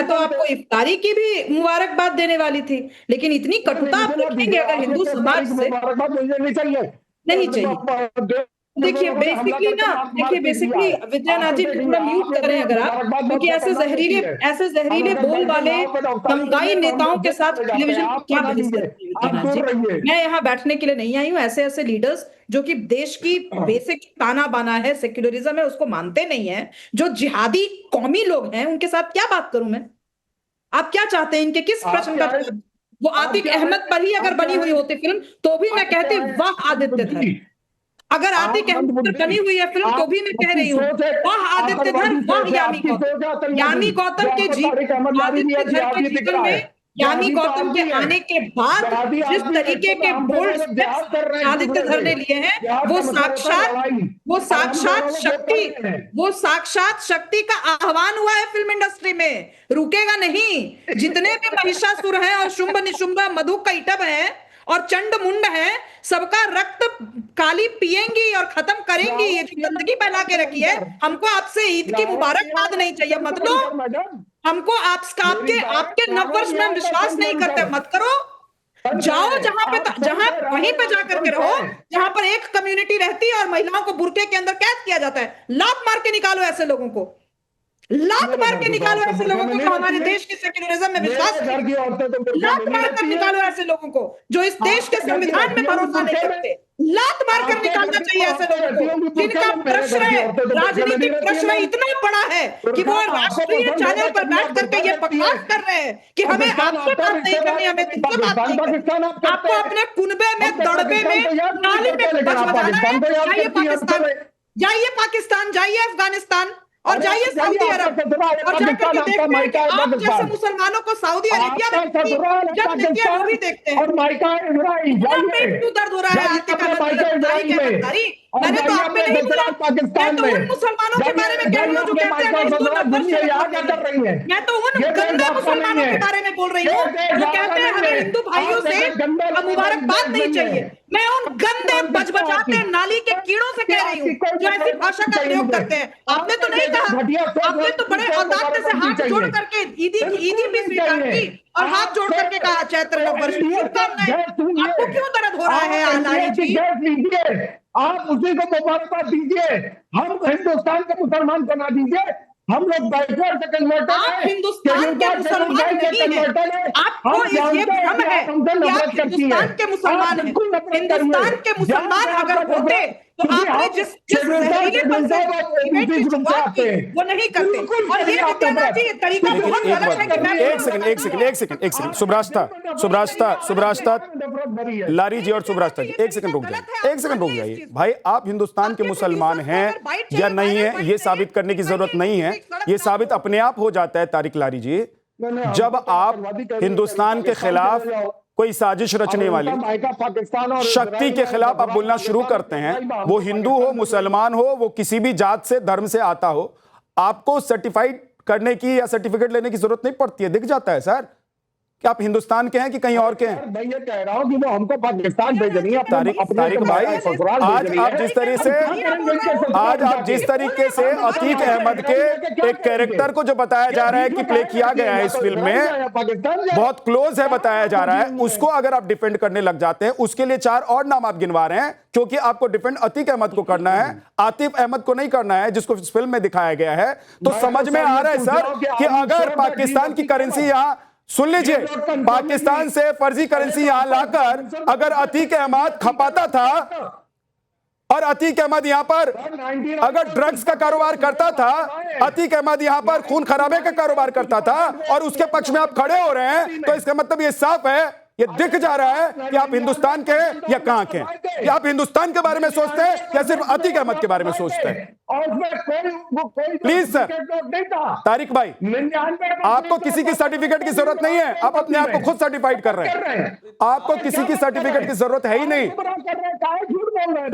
तो आपको इफ्तारी की भी मुबारकबाद देने वाली थी, लेकिन इतनी कटुता आप रखेंगे अगर हिंदू समाज से? नहीं चाहिए, नहीं चाहिए। देखिए बेसिकली विद्यानाथ जी थोड़ा म्यूट करें अगर आप, क्योंकि ऐसे जहरीले बोल वाले धमकाई नेताओं के साथ टेलीविजन पर क्या बहस करती है विद्यानाथ जी? मैं यहाँ बैठने के लिए नहीं आई हूँ। ऐसे लीडर्स जो कि देश की बेसिक ताना बाना है, सेक्युलरिज्म है, उसको मानते नहीं है, जो जिहादी कौमी लोग हैं, उनके साथ क्या बात करूं मैं? आप क्या चाहते हैं? इनके किस प्रश्न का? वो आतिक अहमद पर ही अगर बनी हुई होती फिल्म तो भी मैं कहती वाह आदित्य धर। अगर आतिक अहमद पर बनी हुई है फिल्म तो भी मैं कह रही हूँ वाह आदित्य धर, वाह यामी गौतम। यामी गौतम के जीवन में, यामी गौतम के आने के बाद जिस तरीके के बोल्ड स्टेप्स आदित्य धर ने लिए हैं, वो साक्षात शक्ति का आह्वान हुआ है फिल्म इंडस्ट्री में, रुकेगा नहीं। जितने भी महिषासुर हैं और शुंभ निशुंभ मधु कैटभ है और चंड मुंड है, सबका रक्त काली पिएंगी और खत्म करेंगी। ये जो गंदगी फैला के रखी है, हमको आपसे ईद की मुबारकबाद नहीं चाहिए, मत लो। हमको आपके नववर्ष में हम विश्वास नहीं करते, मत करो। जाओ जहां वहीं पे जाकर के रहो जहां पर एक कम्युनिटी रहती है और महिलाओं को बुर्के के अंदर कैद किया जाता है। लात मार के निकालो ऐसे लोगों को, लात मार के निकालो ऐसे लोगों को जो हमारे देश के सेक्युलरिज्म में विश्वास नहीं। लात मार कर निकालो ऐसे लोगों को जो इस देश के संविधान में भरोसा नहीं करते। लात मार कर निकालना चाहिए ऐसे लोगों को जिनका प्रश्न, राजनीतिक प्रश्न इतना बड़ा है कि वो राष्ट्रीय चैनल पर बैठ करके ये बकवास कर रहे हैं कि हमें आपसे बात नहीं करनी, हमें तुमसे बात नहीं करनी। आपको अपने कुनबे में, दड़बे में, नाले में बच बजाना है। जाइए पाकिस्तान, जाइए पाकिस्तान, जाइए अफगानिस्तान और जाइए सऊदी अरब और जाकर के देखते हैं कि आप जैसे मुसलमानों को सऊदी अरेबिया में जब देखते हैं वो भी देखते हैं। क्यों दर्द हो रहा है? मैंने तो आप पे नहीं बोला, मैं तो उन मुसलमानों के बारे में कह रही हूँ जो कहते हैं, मैं तो उन गंदे मुसलमानों के बारे में बोल रही हूँ जो कहते हैं हमें हिंदू भाइयों से मुबारकबाद नहीं चाहिए। मैं उन गंदे बजबजाते नाली के कीड़ों से कह रही हूँ जो ऐसी भाषा का प्रयोग करते हैं। आपने तो नहीं कहा, आपने तो बड़े औदार्य से हाथ जोड़ करके ईदी भी स्वीकार की और हाथ जोड़ करके कहा चैत्र नववर्ष की शुभकामनाएं। आपको क्यों दर्द हो रहा है लारी जी? आप उसी को मुबारकबाद दीजिए, हम हिंदुस्तान के मुसलमान बना दीजिए। हम लोग बैकवर्ड से कन्वर्टेड हैं। आप हिंदुस्तान के मुसलमान नहीं हैं। आपको ये भ्रम है कि आप हिंदुस्तान के मुसलमान हैं। हिंदुस्तान के मुसलमान अगर होते तो आपने जिस जहरीलेपन से डिबेट की शुरुआत की वो नहीं करते। और ये विद्यानाथ जी, ये तरीका बहुत गलत है कि मैं एक सेकंड सुब्रास्ता लारी जी और सुब्रास्ता जी, एक सेकंड रुक जाइए भाई। आप हिंदुस्तान के मुसलमान हैं या नहीं है ये साबित करने की जरूरत नहीं है, ये साबित अपने आप हो जाता है तारिक लारी जी, जब आप हिंदुस्तान के खिलाफ कोई साजिश रचने वाली शक्ति के खिलाफ आप बोलना शुरू करते हैं, वो हिंदू हो, मुसलमान हो, वो किसी भी जात से धर्म से आता हो, आपको सर्टिफाइड करने की या सर्टिफिकेट लेने की जरूरत नहीं पड़ती है। दिख जाता है सर कि आप हिंदुस्तान के हैं कि कहीं और के हैं। मैं ये कह रहा हूं कि वो हमको पाकिस्तान भेजनी है। तारिक भाई, आज आप जिस तरीके से अतीक अहमद के एक कैरेक्टर को जो बताया जा रहा है कि प्ले किया गया है इस फिल्म में, बहुत क्लोज है बताया जा रहा है, उसको अगर आप डिफेंड करने लग जाते हैं, उसके लिए 4 और नाम आप गिनवा रहे हैं, क्योंकि आपको डिफेंड अतीक अहमद को करना है, आतिफ अहमद को नहीं करना है जिसको इस फिल्म में दिखाया गया है। तो समझ में आ रहा है सर कि अगर पाकिस्तान की करेंसी यहां, सुन लीजिए, पाकिस्तान से फर्जी करेंसी यहां लाकर अगर अतीक अहमद खपाता था और अतीक अहमद यहां पर अगर ड्रग्स का कारोबार करता था, अतीक अहमद यहां पर खून खराबे का कारोबार करता था और उसके पक्ष में आप खड़े हो रहे हैं, तो इसका मतलब ये साफ है, ये दिख जा रहा है कि आप हिंदुस्तान के हैं या कहां के हैं, कि आप हिंदुस्तान के बारे में सोचते हैं या सिर्फ अतीक अहमद के बारे में सोचते हैं। प्लीज सर, तारिक भाई, आपको किसी की सर्टिफिकेट की जरूरत नहीं है, आप अपने आप को खुद सर्टिफाइड कर रहे हैं, आपको किसी की सर्टिफिकेट की जरूरत है ही नहीं।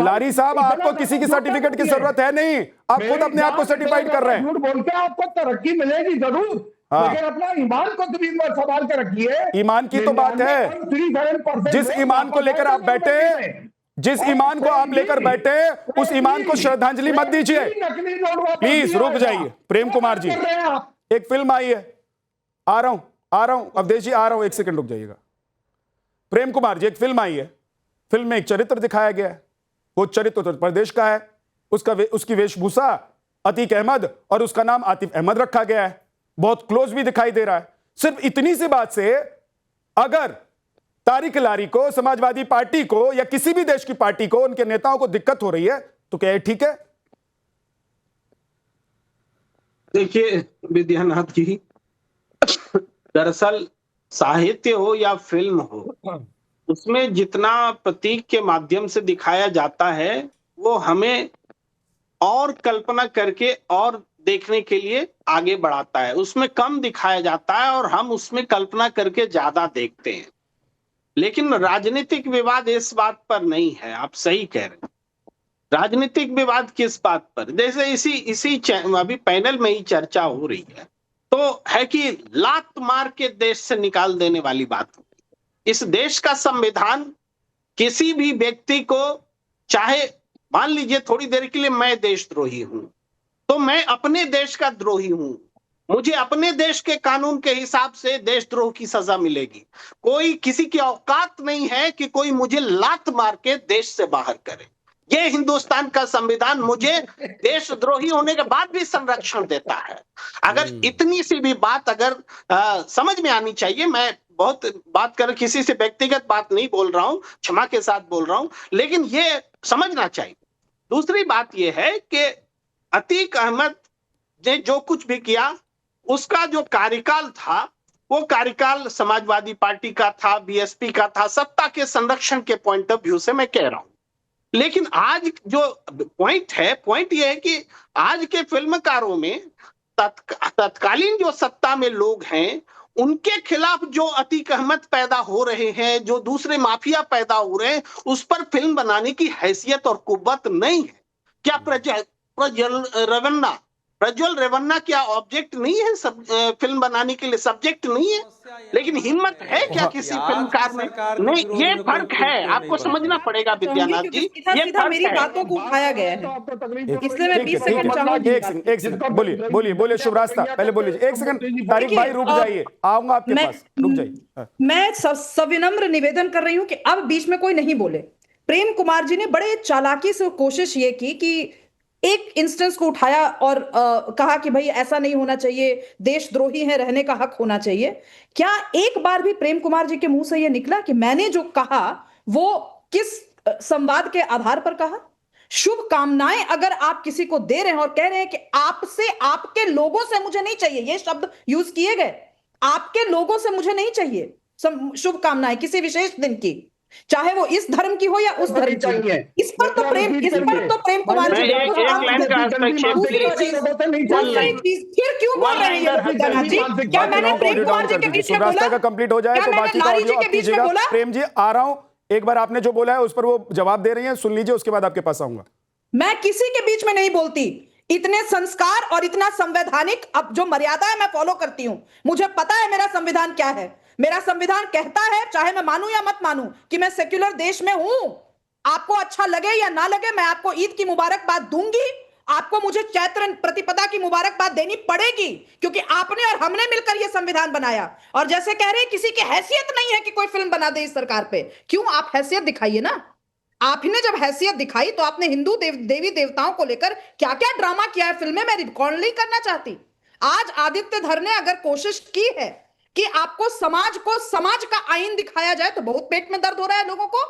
लारी साहब, आपको किसी की सर्टिफिकेट की जरूरत है नहीं, आप खुद अपने आप को सर्टिफाइड कर रहे हैं। झूठ बोल के आपको तरक्की मिलेगी जरूर, लेकिन अपना ईमान को तो भी संभाल के रखिए। ईमान की तो बात है, जिस ईमान को लेकर आप बैठे, जिस ईमान को आप लेकर बैठे, उस ईमान को श्रद्धांजलि मत दीजिए। प्लीज रुक जाइए। प्रेम कुमार जी, एक फिल्म आई है, आ रहा हूं अवधेश जी, आ रहा हूं, एक सेकंड रुक जाइएगा। प्रेम कुमार जी, एक फिल्म आई है, फिल्म में एक चरित्र दिखाया गया है, वो चरित्र उत्तर प्रदेश का है, उसकी वेशभूषा अतीक अहमद और उसका नाम आतिफ अहमद रखा गया है, बहुत क्लोज भी दिखाई दे रहा है। सिर्फ इतनी सी बात से अगर तारिक लारी को, समाजवादी पार्टी को या किसी भी देश की पार्टी को, उनके नेताओं को दिक्कत हो रही है, तो क्या ये ठीक है? देखिए विद्यानाथ जी, दरअसल साहित्य हो या फिल्म हो, उसमें जितना प्रतीक के माध्यम से दिखाया जाता है वो हमें और कल्पना करके और देखने के लिए आगे बढ़ाता है। उसमें कम दिखाया जाता है और हम उसमें कल्पना करके ज्यादा देखते हैं। लेकिन राजनीतिक विवाद इस बात पर नहीं है, आप सही कह रहे हैं। राजनीतिक विवाद किस बात पर? जैसे इसी अभी पैनल में ही चर्चा हो रही है, तो है कि लात मार के देश से निकाल देने वाली बात। इस देश का संविधान किसी भी व्यक्ति को, चाहे मान लीजिए थोड़ी देर के लिए मैं देशद्रोही हूं, तो मैं अपने देश का द्रोही हूं, मुझे अपने देश के कानून के हिसाब से देशद्रोह की सजा मिलेगी। कोई किसी की औकात नहीं है कि कोई मुझे लात मार के देश से बाहर करे। ये हिंदुस्तान का संविधान मुझे देशद्रोही होने के बाद भी संरक्षण देता है। अगर इतनी सी भी बात अगर समझ में आनी चाहिए, मैं बहुत बात कर किसी से व्यक्तिगत बात नहीं बोल रहा हूं, क्षमा के साथ बोल रहा हूं, लेकिन ये समझना चाहिए। दूसरी बात यह है कि अतीक अहमद ने जो कुछ भी किया, उसका जो कार्यकाल था वो कार्यकाल समाजवादी पार्टी का था, बीएसपी का था, सत्ता के संरक्षण के पॉइंट ऑफ व्यू से मैं कह रहा हूं। लेकिन आज जो पॉइंट यह है कि आज के फिल्मकारों में तत्कालीन जो सत्ता में लोग हैं, उनके खिलाफ जो अतीक अहमद पैदा हो रहे हैं, जो दूसरे माफिया पैदा हो रहे हैं, उस पर फिल्म बनाने की हैसियत और कुव्वत नहीं है। क्या प्रज्वल रेवन्ना क्या ऑब्जेक्ट नहीं है फिल्म बनाने के लिए, सब्जेक्ट नहीं है? लेकिन हिम्मत है क्या किसी फिल्मकार में? नहीं, ये फर्क है, आपको समझना पड़ेगा विद्यानाथ जी। ये मेरी बातों को उठाया गया है, इसलिए मैं 20 सेकंड चाहूंगी। एक सेकंड बोलिए शुभरास्ता, पहले बोलिए। एक सेकंड तारिक भाई रुक जाइए, आऊंगा आपके पास, रुक जाइए। मैं सविनम्र निवेदन कर रही हूं कि अब बीच में कोई नहीं बोले। प्रेम कुमार जी ने बड़े चालाकी से कोशिश ये की कि एक इंस्टेंस को उठाया और कहा कि भाई ऐसा नहीं होना चाहिए, देशद्रोही है, रहने का हक होना चाहिए। क्या एक बार भी प्रेम कुमार जी के मुंह से यह निकला कि मैंने जो कहा वो किस संवाद के आधार पर कहा? शुभकामनाएं अगर आप किसी को दे रहे हैं और कह रहे हैं कि आपसे, आपके लोगों से मुझे नहीं चाहिए, ये शब्द यूज किए गए, आपके लोगों से मुझे नहीं चाहिए शुभकामनाएं किसी विशेष दिन की, चाहे वो इस धर्म की हो या उस धर्म की। इस पर तो प्रेम कुमार जी फिर क्यों बोल रहे हैं जी? क्या मैंने प्रेम कुमार जी के बीच में बोला? का कंप्लीट हो जाए तो बाकी का ऑडियो आप कीजिएगा। प्रेम जी आ रहा हूं, एक बार आपने जो बोला है उस पर वो जवाब दे रही हैं, सुन लीजिए, उसके बाद आपके पास आऊंगा। मैं किसी के बीच में नहीं बोलती, इतने संस्कार और इतना संवैधानिक अब जो मर्यादा है मैं फॉलो करती हूं। मुझे पता है मेरा संविधान क्या है। मेरा संविधान कहता है, चाहे मैं मानूं या मत मानूं, कि मैं सेक्युलर देश में हूं। आपको अच्छा लगे या ना लगे, मैं आपको ईद की मुबारकबाद दूंगी, आपको मुझे चैत्र प्रतिपदा की मुबारकबाद देनी पड़ेगी, क्योंकि आपने और हमने मिलकर यह संविधान बनाया। और जैसे कह रहे हैं किसी की हैसियत नहीं है कि कोई फिल्म बना दे इस सरकार पे, क्यों? आप हैसियत दिखाइए ना। आप ही ने जब हैसियत दिखाई तो आपने हिंदू देवी देवताओं को लेकर क्या क्या ड्रामा किया है फिल्में, मैं रिकॉर्ड नहीं करना चाहती। आज आदित्य धर ने अगर कोशिश की है कि आपको समाज का आईन दिखाया जाए, तो बहुत पेट में दर्द हो रहा है लोगों को।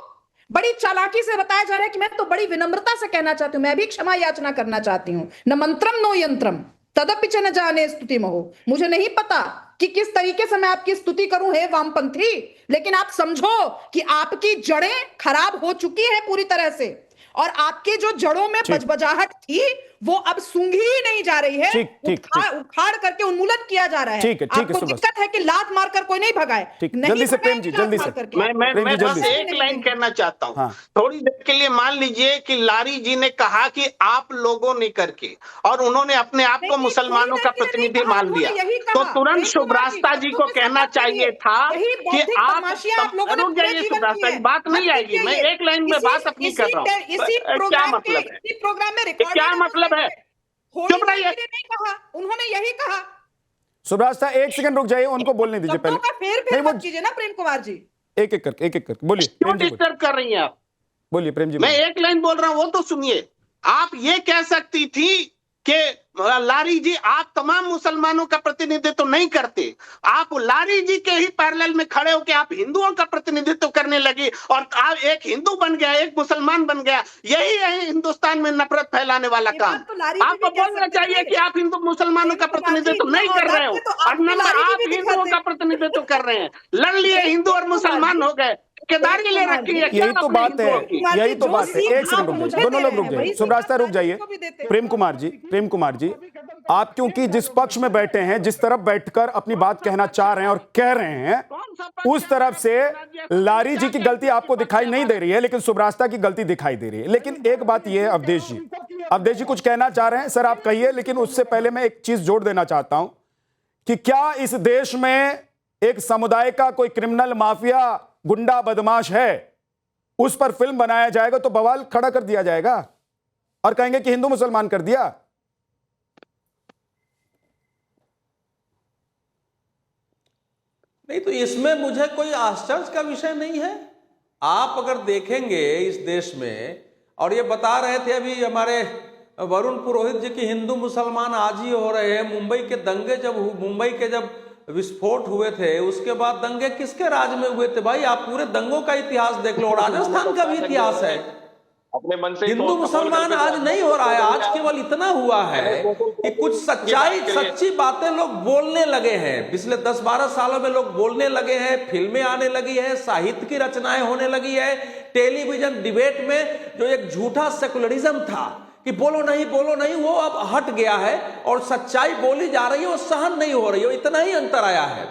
बड़ी चालाकी से बताया जा रहा है कि मैं तो बड़ी विनम्रता से कहना चाहती हूं, मैं भी क्षमा याचना करना चाहती हूं। न मंत्रम नो यंत्रम तदपि च न जाने स्तुति महो। मुझे नहीं पता कि किस तरीके से मैं आपकी स्तुति करूं हे वामपंथी, लेकिन आप समझो कि आपकी जड़ें खराब हो चुकी हैं पूरी तरह से, और आपके जो जड़ों में बजबजाहट थी वो अब सूंघी ही नहीं जा रही है। उखाड़ करके उन्मूलन किया जा रहा है। आपको दिक्कत है कि लात मारकर कोई नहीं भगाए। जल्दी से प्रेम जी, जल्दी से। मैं बस एक लाइन कहना चाहता हूँ। थोड़ी देर के लिए मान लीजिए कि लारी जी ने कहा कि आप लोगों ने करके, और उन्होंने अपने आप को मुसलमानों का प्रतिनिधि मान लिया, तो तुरंत शुभरास्ता जी को कहना चाहिए था कि आप रुक जाइए शुभरास्ता जी, बात नहीं आएगी। मैं एक लाइन में बात अपनी कर रहा हूँ। क्या मतलब है? क्या मतलब है? चुप रहिए। उन्होंने यही कहा। सुब्रास्ता एक सेकंड रुक जाइए, उनको बोलने दीजिए पहले। फेर मत कीजिए ना प्रेम कुमार जी। एक एक करके बोलिए। क्यों डिस्टर्ब कर रही हैं आप? बोलिए प्रेम जी। मैं एक लाइन बोल रहा हूं, वो तो सुनिए। आप ये कह सकती थी कि लारी जी आप तमाम मुसलमानों का प्रतिनिधित्व नहीं करते, आप लारी जी के ही पैरेलल में खड़े होकर आप हिंदुओं का प्रतिनिधित्व करने लगी, और आप एक हिंदू बन गया, एक मुसलमान बन गया। यही है हिंदुस्तान में नफरत फैलाने वाला काम। आपको बोलना चाहिए कि आप हिंदू मुसलमानों का प्रतिनिधित्व नहीं कर रहे हो, और नंबर आप हिंदुओं का प्रतिनिधित्व कर रहे हैं। लड़ लिए हिंदू और मुसलमान हो गए, केदारी ले रखी है। यही तो बात है, यही तो बात है। एक सेकंड रुक जाइए, दोनों लोग रुक जाइए। सुब्रास्ता रुक जाइए। प्रेम कुमार जी, आप क्योंकि जिस पक्ष में बैठे हैं, जिस तरफ बैठकर अपनी बात कहना चाह रहे हैं और कह रहे हैं, उस तरफ से लारी जी की गलती आपको दिखाई नहीं दे रही है, लेकिन सुब्रास्ता की गलती दिखाई दे रही है। लेकिन एक बात यह है, अवधेश जी कुछ कहना चाह रहे हैं। सर आप कहिए, लेकिन उससे पहले मैं एक चीज जोड़ देना चाहता हूं कि क्या इस देश में एक समुदाय का कोई क्रिमिनल, माफिया, गुंडा, बदमाश है, उस पर फिल्म बनाया जाएगा तो बवाल खड़ा कर दिया जाएगा और कहेंगे कि हिंदू मुसलमान कर दिया। नहीं, तो इसमें मुझे कोई आश्चर्य का विषय नहीं है। आप अगर देखेंगे इस देश में, और ये बता रहे थे अभी हमारे वरुण पुरोहित जी की हिंदू मुसलमान आज ही हो रहे हैं। मुंबई के दंगे जब विस्फोट हुए थे, उसके बाद दंगे किसके राज में हुए थे? भाई आप पूरे दंगों का इतिहास देख लो, राजस्थान का भी इतिहास है। अपने मन से हिंदू मुसलमान आज नहीं हो रहा है, आज केवल इतना हुआ है कि कुछ सच्ची बातें लोग बोलने लगे हैं। पिछले 10-12 सालों में लोग बोलने लगे हैं, फिल्में आने लगी है, साहित्य की रचनाएं होने लगी है। टेलीविजन डिबेट में जो एक झूठा सेकुलरिज्म था कि बोलो नहीं, वो अब हट गया है, और सच्चाई बोली जा रही है, वो सहन नहीं हो रही है। इतना ही अंतर आया है।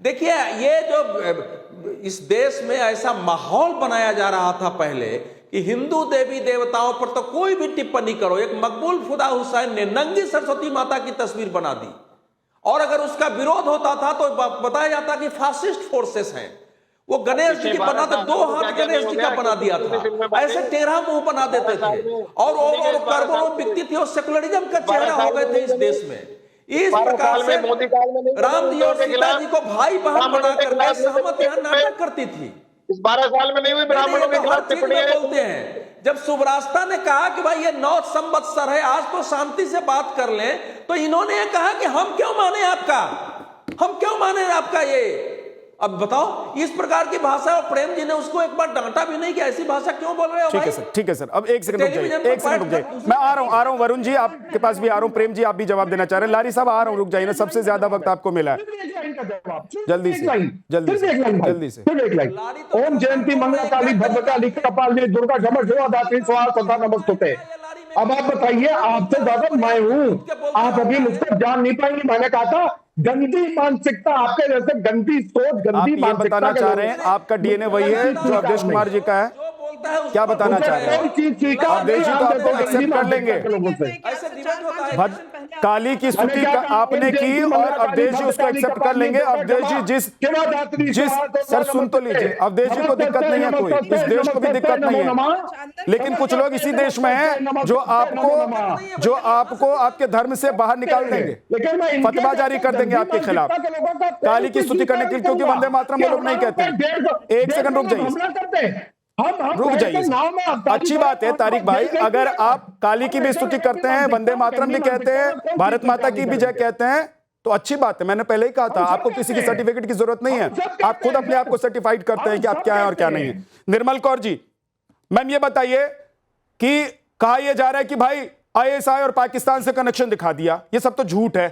देखिए, ये जो इस देश में ऐसा माहौल बनाया जा रहा था पहले कि हिंदू देवी देवताओं पर तो कोई भी टिप्पणी करो। एक मकबूल खुदा हुसैन ने नंगी सरस्वती माता की तस्वीर बना दी, और अगर उसका विरोध होता था तो बताया जाता कि फासिस्ट फोर्सेस हैं। वो गणेश जी की बना था, 2 हाथ गणेश जी का बना दिया था, ऐसे टेढ़ा मुंह बना देते थे, और कर्बों बिकती थी, और सेकुलरिज्म का चेहरा हो गए थे इस देश में। इस प्रकार से राम जी और सीता जी को भाई बहन बनाकर मैं सहमत यहाँ नाटक करती थी। इस 12 साल में नहीं हुई ब्राह्मणों के खिलाफ टिप्पणी बोलते हैं। जब सुब्रास्ता ने कहा कि भाई ये 9 संवत्सर है, आज तो शांति से बात कर लें, तो इन्होंने कहा कि हम क्यों माने आपका ये अब बताओ, इस प्रकार की भाषा, और प्रेम जी ने उसको एक बार डांटा भी नहीं कि ऐसी भाषा क्यों बोल रहे हो भाई? ठीक है सर, अब एक सेकंड रुक जाइए, एक सेकंड रुक जाइए, मैं आ रहा हूं वरुण जी, आपके पास भी आ रहा हूं, प्रेम जी आप भी जवाब देना चाह रहे हैं, लारी साहब आ रहा हूं, रुक जाइए ना, सबसे ज्यादा वक्त आपको मिला है, जल्दी से जल्दी से। ओम जयंती मंगला काली भद्रकाली कपालिनी दुर्गा क्षमा शिवा दात्री स्वाहा सदा नमस्तुते। अब आप बताइए, आपसे ज्यादा मैं हूं, आप अभी मुझको जान नहीं पाएंगे। मैंने कहा था गंदी मानसिकता, आपके जैसे गंदी सोच, गंदी मानसिकता। आप बताना चाह रहे हैं आपका डीएनए वही है जो अवधेश कुमार जी का है, क्या बताना चाह रहे हैं? अवधेश जी तो आपको एक्सेप्ट कर लेंगे, काली की स्तुति आपने की और अवधेश जी उसको एक्सेप्ट कर लेंगे। अवधेश जी जिस सर सुन तो लीजिए, अवधेश जी को दिक्कत नहीं है कोई, इस देश को भी दिक्कत नहीं है, लेकिन कुछ लोग इसी देश में हैं जो आपको आपके धर्म से बाहर निकाल देंगे, फतवा जारी कर देंगे आपके खिलाफ काली की स्तुति करने के लिए, क्योंकि वंदे मातरम वो लोग नहीं कहते। एक सेकंड रुक जाइए, अच्छी बात है तारिक भाई, अगर आप काली की भी स्तुति करते हैं, वंदे मातरम भी कहते हैं, भारत माता की भी जय कहते हैं, तो अच्छी बात है। मैंने पहले ही कहा था आपको किसी की सर्टिफिकेट की जरूरत नहीं है, आप खुद अपने आप को सर्टिफाइड करते हैं कि आप क्या है और क्या नहीं है। निर्मल कौर जी, मैम ये बताइए कि कहा यह जा रहा है कि भाई आईएसआई और पाकिस्तान से कनेक्शन दिखा दिया, ये सब तो झूठ है,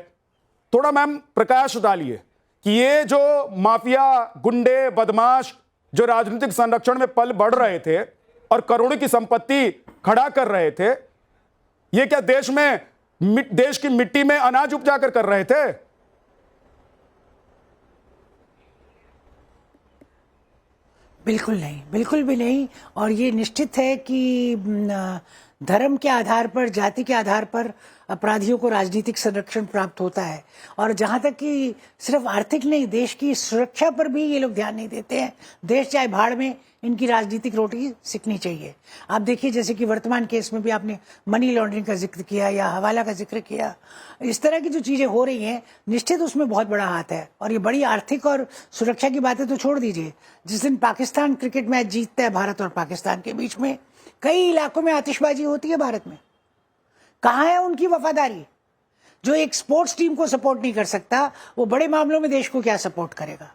थोड़ा मैम प्रकाश डालिए कि ये जो माफिया, गुंडे, बदमाश जो राजनीतिक संरक्षण में पल बढ़ रहे थे और करोड़ों की संपत्ति खड़ा कर रहे थे, ये क्या देश की मिट्टी में अनाज उपजा कर रहे थे? बिल्कुल नहीं, बिल्कुल भी नहीं। और ये निश्चित है कि धर्म के आधार पर, जाति के आधार पर अपराधियों को राजनीतिक संरक्षण प्राप्त होता है। और जहां तक कि सिर्फ आर्थिक नहीं, देश की सुरक्षा पर भी ये लोग ध्यान नहीं देते हैं। देश चाहे भाड़ में, इनकी राजनीतिक रोटी सीखनी चाहिए। आप देखिए, जैसे कि वर्तमान केस में भी आपने मनी लॉन्ड्रिंग का जिक्र किया या हवाला का जिक्र किया, इस तरह की जो चीजें हो रही हैं, निश्चित उसमें बहुत बड़ा हाथ है। और ये बड़ी आर्थिक और सुरक्षा की बातें तो छोड़ दीजिए, जिस दिन पाकिस्तान क्रिकेट मैच जीतता है भारत और पाकिस्तान के बीच में, कई इलाकों में आतिशबाजी होती है भारत में। कहाँ है उनकी वफादारी? जो एक स्पोर्ट्स टीम को सपोर्ट नहीं कर सकता, वो बड़े मामलों में देश को क्या सपोर्ट करेगा?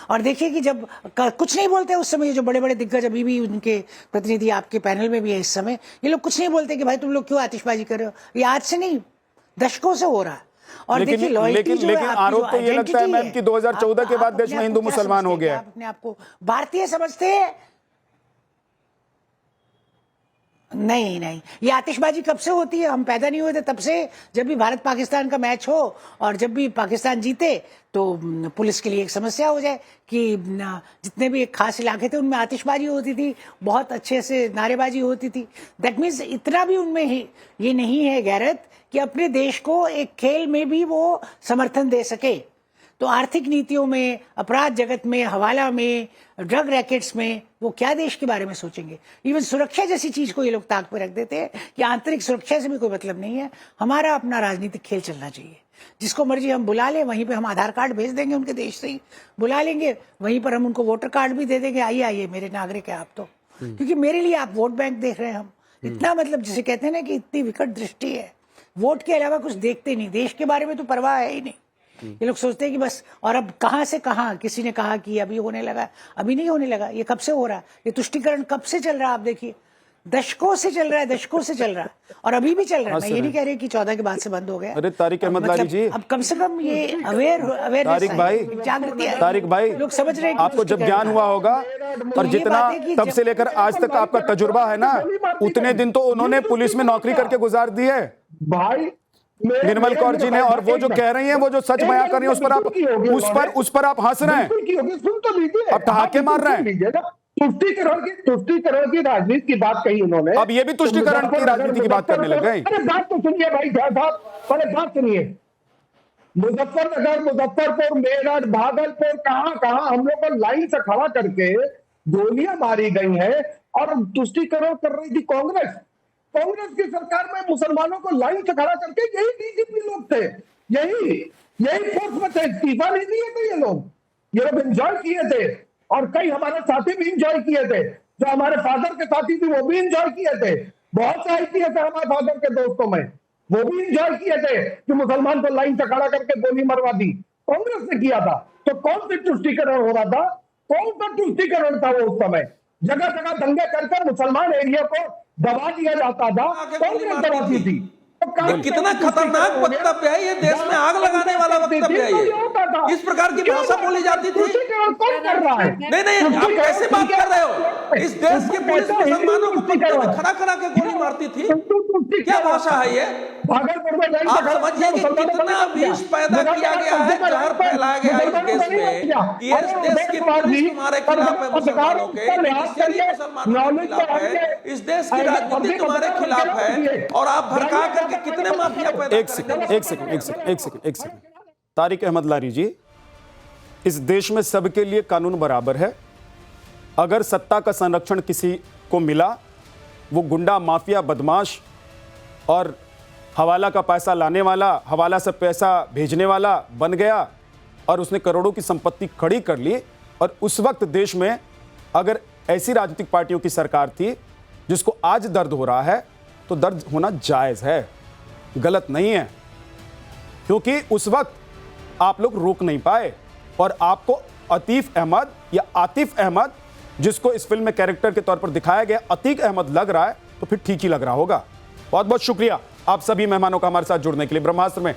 और देखिए कि जब कुछ नहीं बोलते उस समय, जो बड़े बड़े दिग्गज, अभी भी उनके प्रतिनिधि आपके पैनल में भी है इस समय, ये लोग कुछ नहीं बोलते कि भाई तुम लोग क्यों आतिशबाजी कर रहे हो। ये आज से नहीं, दशकों से हो रहा है। और लेकिन आरोप तो ये लगता है मैम कि 2014 के बाद देश में हिंदू मुसलमान हो गया। आप अपने आप को भारतीय समझते हैं? नहीं, ये आतिशबाजी कब से होती है? हम पैदा नहीं हुए थे तब से। जब भी भारत पाकिस्तान का मैच हो और जब भी पाकिस्तान जीते तो पुलिस के लिए एक समस्या हो जाए कि जितने भी एक खास इलाके थे उनमें आतिशबाजी होती थी, बहुत अच्छे से नारेबाजी होती थी। दैट मीन्स इतना भी उनमें ये नहीं है गैरत कि अपने देश को एक खेल में भी वो समर्थन दे सके। तो आर्थिक नीतियों में, अपराध जगत में, हवाला में, ड्रग रैकेट्स में वो क्या देश के बारे में सोचेंगे? इवन सुरक्षा जैसी चीज को ये लोग ताक पे रख देते हैं कि आंतरिक सुरक्षा से भी कोई मतलब नहीं है। हमारा अपना राजनीतिक खेल चलना चाहिए। जिसको मर्जी हम बुला लें, वहीं पे हम आधार कार्ड भेज देंगे, उनके देश से ही बुला लेंगे, वहीं पर हम उनको वोटर कार्ड भी दे देंगे, आइए मेरे नागरिक है आप तो, क्योंकि मेरे लिए आप वोट बैंक देख रहे हैं। हम इतना, मतलब जिसे कहते हैं ना कि इतनी विकट दृष्टि है, वोट के अलावा कुछ देखते नहीं, देश के बारे में तो परवाह है ही नहीं। ये लोग सोचते हैं कि बस। और अब कहां से कहां किसी ने कहा कि अभी होने लगा, अभी नहीं होने लगा, ये कब से हो रहा है? ये तुष्टीकरण कब से चल रहा है? आप देखिए, दशकों से चल रहा है और अभी भी चल रहा है। मैं ये नहीं कह रही कि 14 के बाद से बंद हो गया। अरे तारिक अहमद लारी जी, अब कम से कम ये अवेयर तारिक भाई लोग समझ रहे हैं आपको जब ज्ञान हुआ होगा, और जितना तब से लेकर आज तक आपका तजुर्बा है ना, उतने दिन तो उन्होंने पुलिस में नौकरी करके गुजार दी है भाई निर्मल कौर जी ने। और वो जो कह रही हैं, वो जो सच बयां कर रही हैं, उस पर आप हंस रहे हैं, अब ठहाके मार रहे हैं। तुष्टीकरण की राजनीति की बात कही उन्होंने, अब ये भी तुष्टीकरण की राजनीति की बात करने लग गए। अरे बात तो सुनिए भाई साहब, पहले बात सुनिए। मुजफ्फरनगर, मुजफ्फरपुर, मेरठ, भागलपुर, कहां हम लोग को लाइन से खड़ा करके गोलियां मारी गई हैं। और तुष्टीकरण कर रही थी कांग्रेस की सरकार में। मुसलमानों को लाइन से खड़ा करके यही डीजीपी लोग थे, यही फोर्स में थे। इस्तीफा नहीं दिए थे ये लोग एंजॉय किए थे। और कई हमारे साथी भी एंजॉय किए थे, जो हमारे फादर के साथी थे वो भी एंजॉय किए थे। बहुत सारे किए थे हमारे फादर के दोस्तों में, वो भी एंजॉय किए थे कि मुसलमान को लाइन से खड़ा करके गोली मरवा दी। कांग्रेस ने किया था। तो कौन सी तुष्टीकरण हो रहा था? कौन सा तुष्टीकरण था वो उस समय? जगह जगह दंगे कर मुसलमान एरिया को दबा दिया जाता था, कांग्रेस दबाती थी। ये कितना खतरनाक वक्तव्य है, ये देश में आग लगाने वाला वक्तव्य है। ये इस प्रकार की भाषा बोली जाती थी। कौन कर रहा है? नहीं, आप कैसे बात कर रहे हो? इस देश की पुलिस मुसलमानों को पत्थर में खड़ा करा के गोली मारती थी। क्या भाषा है ये? आप समझिए कि कितना विष पैदा किया गया है, जहर फैलाया गया है इस देश में, कि इस देश की पुलिस तुम्हारे खिलाफ है, मुसलमानों के मुसलमानों के खिलाफ है, इस देश की राजनीति तुम्हारे खिलाफ है, और आप भड़का करके कितने माफिया पैदा एक सेकंड। तारिक अहमद लारी जी, इस देश में सबके लिए कानून बराबर है। अगर सत्ता का संरक्षण किसी को मिला, वो गुंडा, माफिया, बदमाश और हवाला का पैसा लाने वाला, हवाला से पैसा भेजने वाला बन गया और उसने करोड़ों की संपत्ति खड़ी कर ली, और उस वक्त देश में अगर ऐसी राजनीतिक पार्टियों की सरकार थी जिसको आज दर्द हो रहा है, तो दर्द होना जायज है, गलत नहीं है, क्योंकि उस वक्त आप लोग रोक नहीं पाए। और आपको अतीफ अहमद या आतिफ अहमद, जिसको इस फिल्म में कैरेक्टर के तौर पर दिखाया गया, अतीक अहमद लग रहा है, तो फिर ठीक ही लग रहा होगा। बहुत बहुत शुक्रिया आप सभी मेहमानों का हमारे साथ जुड़ने के लिए। ब्रह्मास्त्र में